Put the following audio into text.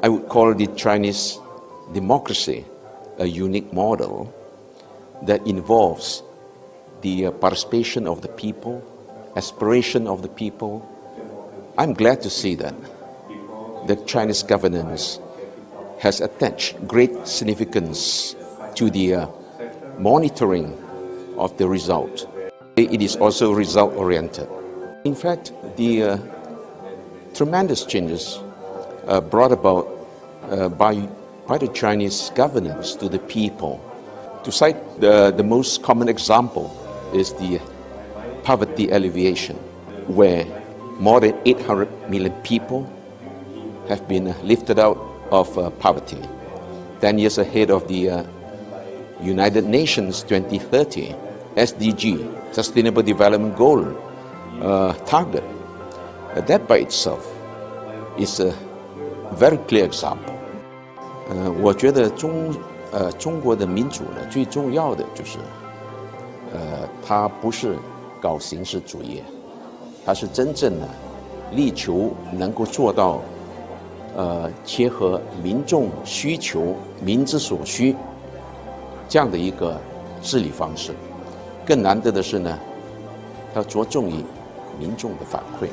I would call the Chinese democracy a unique model that involves the participation of the people, aspiration of the people. I'm glad to see that the Chinese governance has attached great significance to the monitoring of the result. It is also result-oriented. In fact, the tremendous changes brought about by the Chinese governance to the people. To cite the most common example is the poverty alleviation, where more than 800 million people have been lifted out of poverty, 10 years ahead of the United Nations 2030 SDG, Sustainable Development Goal target. That by itself is a very clear example. 我觉得中国的民主呢，最重要的就是它不是搞形式主义，它是真正的力求能够做到切合民众需求、民之所需这样的一个治理方式。更难得的是呢，它着重于民众的反馈。